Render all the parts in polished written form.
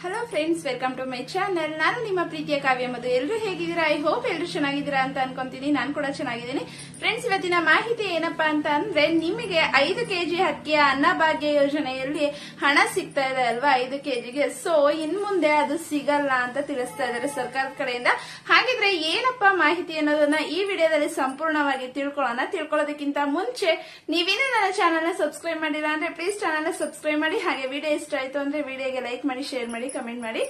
Hello friends, welcome to my channel. ನಾನು ನಿಮ್ಮ ಪ್ರೀತಿಯ ಕಾವ್ಯ ಮಧು. ಎಲ್ಲರೂ ಹೇಗಿದ್ದೀರಾ? ಐ ಹೋಪ್ ಎಲ್ಲರೂ ಚೆನ್ನಾಗಿದ್ದೀರಾ ಅಂತ ಅನ್ಕೊಂತೀನಿ. ನಾನು ಕೂಡ ಚೆನ್ನಾಗಿದ್ದೀನಿ. ಫ್ರೆಂಡ್ಸ್, ಇವತ್ತಿನ ಮಾಹಿತಿ ಏನಪ್ಪಾ ಅಂತ ಅಂದ್ರೆ, ನಿಮಗೆ 5 ಕೆಜಿ ಅಕ್ಕಿಯ ಅನ್ನಭಾಗ್ಯ ಯೋಜನೆಯಲ್ಲಿ ಹಣ ಸಿಗ್ತಾ ಇದೆ ಅಲ್ವಾ 5 ಕೆಜಿಗೆ. ಸೊ ಇನ್ ಮುಂದೆ ಅದು ಸಿಗಲ್ಲ ಅಂತ ತಿಳಿಸ್ತಾ ಇದ್ದಾರೆ ಸರ್ಕಾರದ ಕಡೆಯಿಂದ. ಹಾಗಿದ್ರೆ ಏನಪ್ಪಾ ಮಾಹಿತಿ ಅನ್ನೋದನ್ನ ಈ ವಿಡಿಯೋದಲ್ಲಿ ಸಂಪೂರ್ಣವಾಗಿ ತಿಳ್ಕೊಳ್ಳೋಣ. ತಿಳ್ಕೊಳ್ಳೋದಕ್ಕಿಂತ ಮುಂಚೆ ನೀವೇನೇ ನನ್ನ ಚಾನೆಲ್ ನ ಸಬ್ಸ್ಕ್ರೈಬ್ ಮಾಡಿಲ್ಲ ಅಂದ್ರೆ ಪ್ಲೀಸ್ ಚಾನೆಲ್ ನ ಸಬ್ಸ್ಕ್ರೈಬ್ ಮಾಡಿ. ಹಾಗೆ ವಿಡಿಯೋ ಇಷ್ಟ ಆಯ್ತು ಅಂದ್ರೆ ವಿಡಿಯೋಗೆ ಲೈಕ್ ಮಾಡಿ, ಶೇರ್ ಮಾಡಿ, ಕಮೆಂಟ್ ಮಾಡಿ.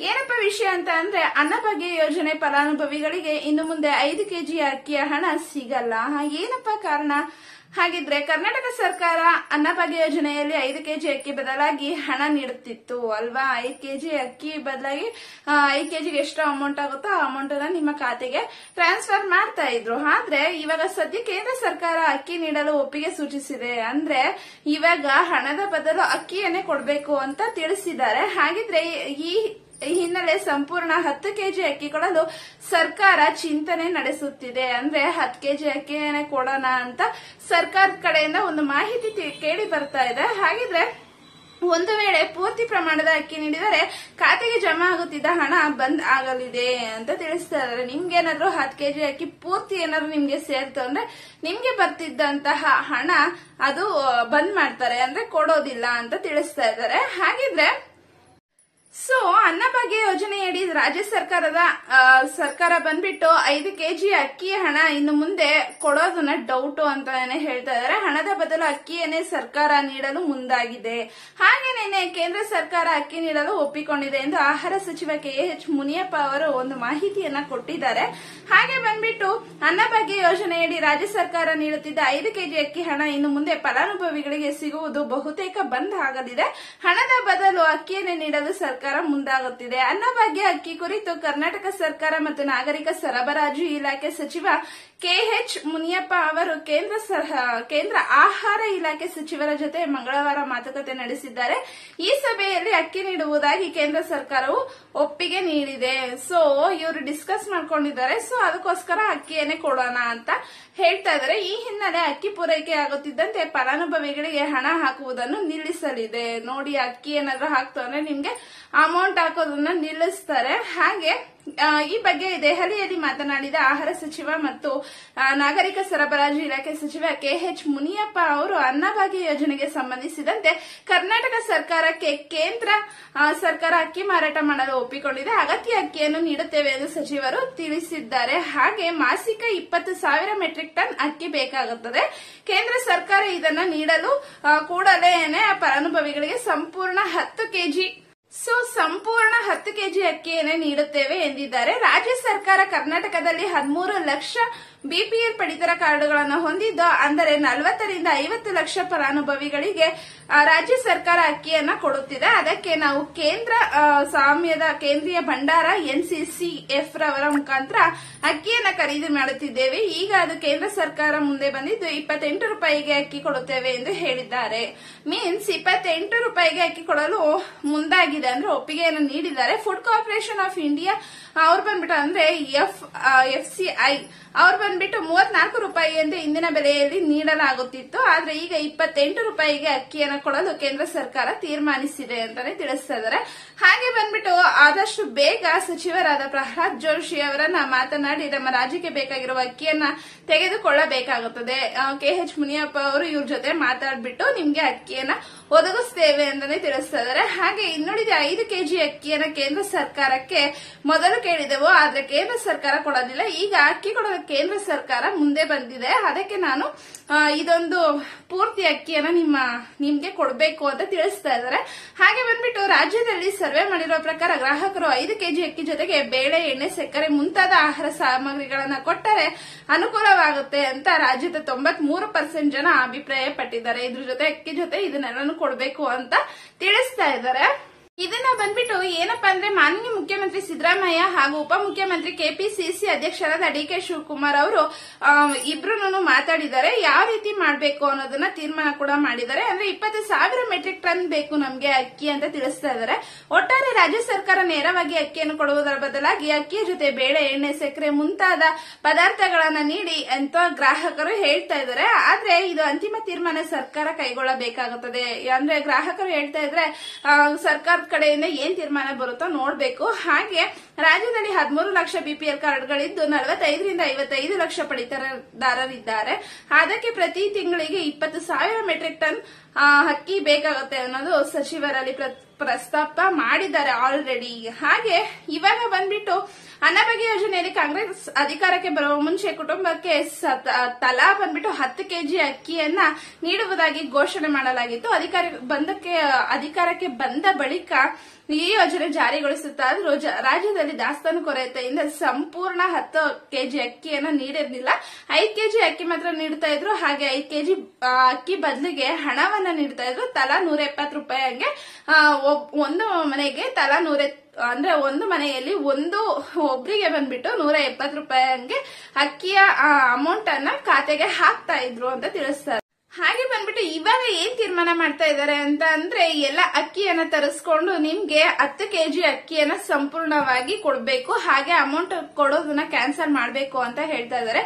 ಏನಪ್ಪ ವಿಷಯ ಅಂತ ಅಂದ್ರೆ, ಅನ್ನಭಾಗ್ಯ ಯೋಜನೆ ಫಲಾನುಭವಿಗಳಿಗೆ ಇನ್ನು ಮುಂದೆ 5 ಕೆಜಿ ಅಕ್ಕಿಯ ಹಣ ಸಿಗಲ್ಲ. ಏನಪ್ಪಾ ಕಾರಣ? ಹಾಗಿದ್ರೆ ಕರ್ನಾಟಕ ಸರ್ಕಾರ ಅನ್ನಭಾಗ್ಯ ಯೋಜನೆಯಲ್ಲಿ 5 ಕೆಜಿ ಅಕ್ಕಿ ಬದಲಾಗಿ ಹಣ ನೀಡುತ್ತಿತ್ತು ಅಲ್ವಾ. 5 ಕೆಜಿ ಅಕ್ಕಿ ಬದಲಾಗಿ 5 ಕೆಜಿಗೆ ಎಷ್ಟು ಅಮೌಂಟ್ ಆಗುತ್ತೋ ಆ ಅಮೌಂಟ್ ಅನ್ನ ನಿಮ್ಮ ಖಾತೆಗೆ ಟ್ರಾನ್ಸ್ಫರ್ ಮಾಡ್ತಾ ಇದ್ರು. ಆದ್ರೆ ಇವಾಗ ಸದ್ಯ ಕೇಂದ್ರ ಸರ್ಕಾರ ಅಕ್ಕಿ ನೀಡಲು ಒಪ್ಪಿಗೆ ಸೂಚಿಸಿದೆ. ಅಂದ್ರೆ ಇವಾಗ ಹಣದ ಬದಲು ಅಕ್ಕಿಯನ್ನೇ ಕೊಡಬೇಕು ಅಂತ ತಿಳಿಸಿದ್ದಾರೆ. ಹಾಗಿದ್ರೆ ಈ ಹಿನ್ನೆಲೆ ಸಂಪೂರ್ಣ 10 ಕೆಜಿ ಅಕ್ಕಿ ಕೊಡಲು ಸರ್ಕಾರ ಚಿಂತನೆ ನಡೆಸುತ್ತಿದೆ. ಅಂದ್ರೆ 10 ಕೆಜಿ ಅಕ್ಕಿಯನ್ನೇ ಕೊಡೋಣ ಅಂತ ಸರ್ಕಾರದ ಕಡೆಯಿಂದ ಒಂದು ಮಾಹಿತಿ ಕೇಳಿ ಬರ್ತಾ ಇದೆ. ಹಾಗಿದ್ರೆ ಒಂದು ವೇಳೆ ಪೂರ್ತಿ ಪ್ರಮಾಣದ ಅಕ್ಕಿ ನೀಡಿದರೆ ಖಾತೆಗೆ ಜಮಾ ಆಗುತ್ತಿದ್ದ ಹಣ ಬಂದ್ ಆಗಲಿದೆ ಅಂತ ತಿಳಿಸ್ತಾ ಇದ್ದಾರೆ. ನಿಮ್ಗೇನಾದ್ರೂ 10 ಕೆಜಿ ಅಕ್ಕಿ ಪೂರ್ತಿ ಏನಾದ್ರು ನಿಮ್ಗೆ ಸೇರ್ತು ಅಂದ್ರೆ ನಿಮ್ಗೆ ಬರ್ತಿದ್ದಂತಹ ಹಣ ಅದು ಬಂದ್ ಮಾಡ್ತಾರೆ, ಅಂದ್ರೆ ಕೊಡೋದಿಲ್ಲ ಅಂತ ತಿಳಿಸ್ತಾ ಇದ್ದಾರೆ. ಹಾಗಿದ್ರೆ ಸೊ ಅನ್ನಭಾಗ್ಯ ಯೋಜನೆಯಡಿ ರಾಜ್ಯ ಸರ್ಕಾರ ಬಂದ್ಬಿಟ್ಟು 5 ಕೆಜಿ ಅಕ್ಕಿ ಹಣ ಇನ್ನು ಮುಂದೆ ಕೊಡೋದನ್ನ ಡೌಟು ಅಂತಾನೆ ಹೇಳ್ತಾ ಇದ್ದಾರೆ. ಹಣದ ಬದಲು ಅಕ್ಕಿಯನ್ನೇ ಸರ್ಕಾರ ನೀಡಲು ಮುಂದಾಗಿದೆ. ಹಾಗೇನೇನೆ ಕೇಂದ್ರ ಸರ್ಕಾರ ಅಕ್ಕಿ ನೀಡಲು ಒಪ್ಪಿಕೊಂಡಿದೆ ಎಂದು ಆಹಾರ ಸಚಿವ KH ಮುನಿಯಪ್ಪ ಅವರು ಒಂದು ಮಾಹಿತಿಯನ್ನ ಕೊಟ್ಟಿದ್ದಾರೆ. ಹಾಗೆ ಬಂದ್ಬಿಟ್ಟು ಅನ್ನಭಾಗ್ಯ ಯೋಜನೆಯಡಿ ರಾಜ್ಯ ಸರ್ಕಾರ ನೀಡುತ್ತಿದ್ದ 5 ಕೆಜಿ ಅಕ್ಕಿ ಹಣ ಇನ್ನು ಮುಂದೆ ಫಲಾನುಭವಿಗಳಿಗೆ ಸಿಗುವುದು ಬಹುತೇಕ ಬಂದ್ ಆಗಲಿದೆ. ಹಣದ ಬದಲು ಅಕ್ಕಿಯನ್ನೇ ನೀಡಲು ಸರ್ಕಾರ ಮುಂದಾಗುತ್ತಿದೆ. ಅನ್ನಭಾಗ್ಯ ಅಕ್ಕಿ ಕುರಿತು ಕರ್ನಾಟಕ ಸರ್ಕಾರ ಮತ್ತು ನಾಗರಿಕ ಸರಬರಾಜು ಇಲಾಖೆ ಸಚಿವ KH ಮುನಿಯಪ್ಪ ಅವರು ಕೇಂದ್ರ ಆಹಾರ ಇಲಾಖೆ ಸಚಿವರ ಜೊತೆ ಮಂಗಳವಾರ ಮಾತುಕತೆ ನಡೆಸಿದ್ದಾರೆ. ಈ ಸಭೆಯಲ್ಲಿ ಅಕ್ಕಿ ನೀಡುವುದಾಗಿ ಕೇಂದ್ರ ಸರ್ಕಾರವು ಒಪ್ಪಿಗೆ ನೀಡಿದೆ. ಸೊ ಇವರು ಡಿಸ್ಕಸ್ ಮಾಡ್ಕೊಂಡಿದ್ದಾರೆ. ಸೊ ಅದಕ್ಕೋಸ್ಕರ ಅಕ್ಕಿಯನ್ನೇ ಕೊಡೋಣ ಅಂತ ಹೇಳ್ತಾ ಇದ್ದಾರೆ. ಈ ಹಿನ್ನೆಲೆ ಅಕ್ಕಿ ಪೂರೈಕೆ ಆಗುತ್ತಿದ್ದಂತೆ ಫಲಾನುಭವಿಗಳಿಗೆ ಹಣ ಹಾಕುವುದನ್ನು ನಿಲ್ಲಿಸಲಿದೆ. ನೋಡಿ, ಅಕ್ಕಿ ಏನಾದ್ರೂ ಹಾಕ್ತು ಅಂದ್ರೆ ನಿಮ್ಗೆ ಅಮೌಂಟ್ ಹಾಕೋದನ್ನ ನಿಲ್ಲಿಸ್ತಾರೆ. ಹಾಗೆ ಈ ಬಗ್ಗೆ ದೆಹಲಿಯಲ್ಲಿ ಮಾತನಾಡಿದ ಆಹಾರ ಸಚಿವ ಮತ್ತು ನಾಗರಿಕ ಸರಬರಾಜು ಇಲಾಖೆ ಸಚಿವ KH ಮುನಿಯಪ್ಪ ಅವರು ಅನ್ನಭಾಗ್ಯ ಯೋಜನೆಗೆ ಸಂಬಂಧಿಸಿದಂತೆ ಕರ್ನಾಟಕ ಸರ್ಕಾರಕ್ಕೆ ಕೇಂದ್ರ ಸರ್ಕಾರ ಅಕ್ಕಿ ಮಾರಾಟ ಮಾಡಲು ಒಪ್ಪಿಕೊಂಡಿದೆ. ಅಗತ್ಯ ಅಕ್ಕಿಯನ್ನು ನೀಡುತ್ತೇವೆ ಎಂದು ಸಚಿವರು ತಿಳಿಸಿದ್ದಾರೆ. ಹಾಗೆ ಮಾಸಿಕ 20,000 ಮೆಟ್ರಿಕ್ ಟನ್ ಅಕ್ಕಿ ಬೇಕಾಗುತ್ತದೆ. ಕೇಂದ್ರ ಸರ್ಕಾರ ಇದನ್ನ ನೀಡಲು ಕೂಡಲೇ ಫಲಾನುಭವಿಗಳಿಗೆ ಸಂಪೂರ್ಣ 10 ಕೆಜಿ ಅಕ್ಕಿಯನ್ನೇ ನೀಡುತ್ತೇವೆ ಎಂದಿದ್ದಾರೆ. ರಾಜ್ಯ ಸರ್ಕಾರ ಕರ್ನಾಟಕದಲ್ಲಿ 13 ಲಕ್ಷ BPL ಪಡಿತರ ಕಾರ್ಡುಗಳನ್ನು ಹೊಂದಿದ್ದು, ಅಂದರೆ 40 ರಿಂದ 50 ಲಕ್ಷ ಫಲಾನುಭವಿಗಳಿಗೆ ರಾಜ್ಯ ಸರ್ಕಾರ ಅಕ್ಕಿಯನ್ನ ಕೊಡುತ್ತಿದೆ. ಅದಕ್ಕೆ ನಾವು ಕೇಂದ್ರೀಯ ಭಂಡಾರ NCCF ರವರ ಮುಖಾಂತರ ಅಕ್ಕಿಯನ್ನ ಖರೀದಿ ಮಾಡುತ್ತಿದ್ದೇವೆ. ಈಗ ಅದು ಕೇಂದ್ರ ಸರ್ಕಾರ ಮುಂದೆ ಬಂದಿದ್ದು 28 ರೂಪಾಯಿಗೆ ಅಕ್ಕಿ ಕೊಡುತ್ತೇವೆ ಎಂದು ಹೇಳಿದ್ದಾರೆ. ಮೀನ್ಸ್ 28 ರೂಪಾಯಿಗೆ ಅಕ್ಕಿ ಕೊಡಲು ಮುಂದಾಗಿದೆ, ಅಂದ್ರೆ ಒಪ್ಪಿಗೆಯನ್ನು ನೀಡಿದ್ದಾರೆ. ಫುಡ್ ಕಾರ್ಪೊರೇಷನ್ ಆಫ್ ಇಂಡಿಯಾ ಅವ್ರು ಬಂದ್ಬಿಟ್ಟು ಅಂದ್ರೆ FCI ಅವ್ರು ಬಂದ್ಬಿಟ್ಟು 34 ರೂಪಾಯಿ ಎಂದು ಇಂದಿನ ಬೆಲೆಯಲ್ಲಿ ನೀಡಲಾಗುತ್ತಿತ್ತು. ಆದ್ರೆ ಈಗ 28 ರೂಪಾಯಿಗೆ ಅಕ್ಕಿಯನ್ನು ಕೊಡಲು ಕೇಂದ್ರ ಸರ್ಕಾರ ತೀರ್ಮಾನಿಸಿದೆ ಅಂತಾನೆ ತಿಳಿಸ್ತಾ ಇದ್ದಾರೆ. ಹಾಗೆ ಬಂದ್ಬಿಟ್ಟು ಆದಷ್ಟು ಬೇಗ ಸಚಿವರಾದ ಪ್ರಹ್ಲಾದ್ ಜೋಶಿ ಅವರನ್ನ ಮಾತನಾಡಿ ನಮ್ಮ ರಾಜ್ಯಕ್ಕೆ ಬೇಕಾಗಿರುವ ಅಕ್ಕಿಯನ್ನ ತೆಗೆದುಕೊಳ್ಳಬೇಕಾಗುತ್ತದೆ. KH ಮುನಿಯಪ್ಪ ಅವರು ಇವ್ರ ಜೊತೆ ಮಾತಾಡ್ಬಿಟ್ಟು ನಿಮ್ಗೆ ಅಕ್ಕಿಯನ್ನ ಒದಗಿಸ್ತೇವೆ ಅಂತಾನೆ ತಿಳಿಸ್ತಾ ಇದ್ದಾರೆ. ಹಾಗೆ ಇನ್ನುಳಿದ 5 ಕೆಜಿ ಅಕ್ಕಿಯನ್ನ ಕೇಂದ್ರ ಸರ್ಕಾರಕ್ಕೆ ಮೊದಲು ಕೇಳಿದೆವು, ಆದ್ರೆ ಕೇಂದ್ರ ಸರ್ಕಾರ ಕೊಡೋದಿಲ್ಲ. ಈಗ ಅಕ್ಕಿ ಕೊಡೋದಕ್ಕೆ ಕೇಂದ್ರ ಸರ್ಕಾರ ಮುಂದೆ ಬಂದಿದೆ. ಅದಕ್ಕೆ ನಾನು ಇದೊಂದು ಪೂರ್ತಿ ಅಕ್ಕಿಯನ್ನ ನಿಮ್ಗೆ ಕೊಡಬೇಕು ಅಂತ ತಿಳಿಸ್ತಾ ಇದ್ದಾರೆ. ಹಾಗೆ ಬಂದ್ಬಿಟ್ಟು ರಾಜ್ಯದಲ್ಲಿ ಸರ್ವೆ ಮಾಡಿರೋ ಪ್ರಕಾರ ಗ್ರಾಹಕರು 5 ಕೆಜಿ ಅಕ್ಕಿ ಜೊತೆಗೆ ಬೇಳೆ, ಎಣ್ಣೆ, ಸಕ್ಕರೆ ಮುಂತಾದ ಆಹಾರ ಸಾಮಗ್ರಿಗಳನ್ನ ಕೊಟ್ಟರೆ ಅನುಕೂಲವಾಗುತ್ತೆ ಅಂತ ರಾಜ್ಯದ 93% ಜನ ಅಭಿಪ್ರಾಯ ಪಟ್ಟಿದ್ದಾರೆ. ಇದ್ರ ಜೊತೆ ಅಕ್ಕಿ ಜೊತೆ ಇದನ್ನೆಲ್ಲನೂ ಕೊಡಬೇಕು ಅಂತ ತಿಳಿಸ್ತಾ ಇದ್ದಾರೆ. ಇದನ್ನ ಬಂದ್ಬಿಟ್ಟು ಏನಪ್ಪಾ ಅಂದ್ರೆ ಮಾನ್ಯ ಮುಖ್ಯಮಂತ್ರಿ ಸಿದ್ದರಾಮಯ್ಯ ಹಾಗೂ ಉಪಮುಖ್ಯಮಂತ್ರಿ ಕೆಪಿಸಿಸಿ ಅಧ್ಯಕ್ಷರಾದ ಡಿಕೆ ಶಿವಕುಮಾರ್ ಅವರು ಇಬ್ರು ಮಾತಾಡಿದ್ದಾರೆ. ಯಾವ ರೀತಿ ಮಾಡಬೇಕು ಅನ್ನೋದನ್ನ ತೀರ್ಮಾನ ಕೂಡ ಮಾಡಿದ್ದಾರೆ. ಅಂದ್ರೆ 20,000 ಮೆಟ್ರಿಕ್ ಟನ್ ಬೇಕು ನಮ್ಗೆ ಅಕ್ಕಿ ಅಂತ ತಿಳಿಸ್ತಾ ಇದ್ದಾರೆ. ಒಟ್ಟಾರೆ ರಾಜ್ಯ ಸರ್ಕಾರ ನೇರವಾಗಿ ಅಕ್ಕಿಯನ್ನು ಕೊಡುವುದರ ಬದಲಾಗಿ ಅಕ್ಕಿಯ ಜೊತೆ ಬೇಳೆ, ಎಣ್ಣೆ, ಸಕ್ಕರೆ ಮುಂತಾದ ಪದಾರ್ಥಗಳನ್ನ ನೀಡಿ ಅಂತ ಗ್ರಾಹಕರು ಹೇಳ್ತಾ ಇದ್ದಾರೆ. ಆದ್ರೆ ಇದು ಅಂತಿಮ ತೀರ್ಮಾನ ಸರ್ಕಾರ ಕೈಗೊಳ್ಳಬೇಕಾಗುತ್ತದೆ. ಅಂದ್ರೆ ಗ್ರಾಹಕರು ಹೇಳ್ತಾ ಇದ್ರೆ ಸರ್ಕಾರದ ಕಡೆಯಿಂದ ಏನ್ ತೀರ್ಮಾನ ಬರುತ್ತೋ ನೋಡ್ಬೇಕು. ಹಾಗೆ ರಾಜ್ಯದಲ್ಲಿ 13 ಲಕ್ಷ ಬಿಪಿಎಲ್ ಕಾರ್ಡ್ಗಳಿದ್ದು 45ರಿಂದ 55 ಲಕ್ಷ ಪಡಿತರದಾರರಿದ್ದಾರೆ. ಅದಕ್ಕೆ ಪ್ರತಿ ತಿಂಗಳಿಗೆ 20,000 ಮೆಟ್ರಿಕ್ ಟನ್ ಅಕ್ಕಿ ಬೇಕಾಗುತ್ತೆ ಅನ್ನೋದು ಸಚಿವರಲ್ಲಿ ಪ್ರಸ್ತಾಪ ಮಾಡಿದ್ದಾರೆ ಆಲ್ರೆಡಿ. ಹಾಗೆ ಇವಾಗ ಬಂದ್ಬಿಟ್ಟು ಅನ್ನಭಾಗ್ಯ ಯೋಜನೆಯಲ್ಲಿ ಕಾಂಗ್ರೆಸ್ ಅಧಿಕಾರಕ್ಕೆ ಬರುವ ಮುಂಚೆ ಕುಟುಂಬಕ್ಕೆ ತಲಾ ಬಂದ್ಬಿಟ್ಟು 10 ಕೆಜಿ ಅಕ್ಕಿಯನ್ನ ನೀಡುವುದಾಗಿ ಘೋಷಣೆ ಮಾಡಲಾಗಿತ್ತು. ಅಧಿಕಾರಕ್ಕೆ ಬಂದ ಬಳಿಕ ಈ ಯೋಜನೆ ಜಾರಿಗೊಳಿಸುತ್ತಾದ್ರೂ ರಾಜ್ಯದಲ್ಲಿ ದಾಸ್ತಾನು ಕೊರತೆಯಿಂದ ಸಂಪೂರ್ಣ 10 ಕೆಜಿ ಅಕ್ಕಿಯನ್ನು ನೀಡಿರಲಿಲ್ಲ. 5 ಕೆಜಿ ಅಕ್ಕಿ ಮಾತ್ರ ನೀಡ್ತಾ ಇದ್ರು. ಹಾಗೆ 5 ಕೆಜಿ ಅಕ್ಕಿ ಬದಲಿಗೆ ಹಣವನ್ನ ನೀಡ್ತಾ ಇದ್ರು. ತಲಾ 170 ರೂಪಾಯಿ ಹಂಗೆ ಒಂದು ಮನೆಗೆ ತಲಾ ಅಂದ್ರೆ ಒಂದು ಮನೆಯಲ್ಲಿ ಒಬ್ರಿಗೆ ಬಂದ್ಬಿಟ್ಟು 170 ರೂಪಾಯಿ ಹಂಗೆ ಅಕ್ಕಿಯ ಅಮೌಂಟ್ ಅನ್ನ ಖಾತೆಗೆ ಹಾಕ್ತಾ ಇದ್ರು ಅಂತ ತಿಳಿಸ್ತಾರೆ. ಹಾಗೆ ಬಂದ್ಬಿಟ್ಟು ಇವಾಗ ಏನ್ ತೀರ್ಮಾನ ಮಾಡ್ತಾ ಇದ್ದಾರೆ ಅಂತ ಅಂದ್ರೆ ಎಲ್ಲ ಅಕ್ಕಿಯನ್ನ ತರಿಸ್ಕೊಂಡು ನಿಮ್ಗೆ 10 ಕೆಜಿ ಅಕ್ಕಿಯನ್ನ ಸಂಪೂರ್ಣವಾಗಿ ಕೊಡ್ಬೇಕು. ಹಾಗೆ ಅಮೌಂಟ್ ಕೊಡೋದನ್ನ ಕ್ಯಾನ್ಸಲ್ ಮಾಡ್ಬೇಕು ಅಂತ ಹೇಳ್ತಾ ಇದ್ದಾರೆ.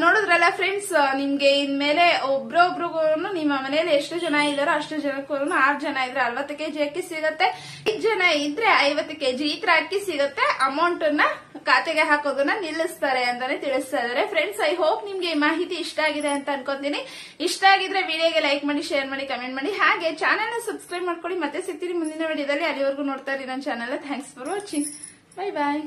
ನೋಡಿದ್ರಲ್ಲ ಫ್ರೆಂಡ್ಸ್, ನಿಮ್ಗೆ ಇನ್ಮೇಲೆ ಒಬ್ರೊಬ್ರಿಗೂ ನಿಮ್ಮ ಮನೆಯಲ್ಲಿ ಎಷ್ಟು ಜನ ಇದಾರೋ ಅಷ್ಟು ಜನಕ್ಕೂ 6 ಜನ ಇದ್ರೆ 40 ಕೆಜಿ ಅಕ್ಕಿ ಸಿಗುತ್ತೆ. 5 ಜನ ಇದ್ರೆ 50 ಕೆಜಿ ಈ ತರ ಅಕ್ಕಿ ಸಿಗುತ್ತೆ. ಅಮೌಂಟ್ ನ ಖಾತೆಗೆ ಹಾಕೋದನ್ನ ನಿಲ್ಲಿಸ್ತಾರೆ ಅಂತಾನೆ ತಿಳಿಸ್ತಾ ಇದ್ದಾರೆ. ಫ್ರೆಂಡ್ಸ್, ಐ ಹೋಪ್ ನಿಮ್ಗೆ ಈ ಮಾಹಿತಿ ಇಷ್ಟ ಆಗಿದೆ ಅಂತ ಅನ್ಕೊಂತೀನಿ. ಇಷ್ಟ ಆಗಿದ್ರೆ ವಿಡಿಯೋಗೆ ಲೈಕ್ ಮಾಡಿ, ಶೇರ್ ಮಾಡಿ, ಕಮೆಂಟ್ ಮಾಡಿ. ಹಾಗೆ ಚಾನೆಲ್ ನ ಸಬ್ಸ್ಕ್ರೈಬ್ ಮಾಡ್ಕೊಳ್ಳಿ. ಮತ್ತೆ ಸಿಗ್ತೀರಿ ಮುಂದಿನ ವಿಡಿಯೋದಲ್ಲಿ. ಅಲ್ಲಿವರೆಗೂ ನೋಡ್ತಾ ಇರಿ ನನ್ನ channel. Thanks for watching. Bye bye.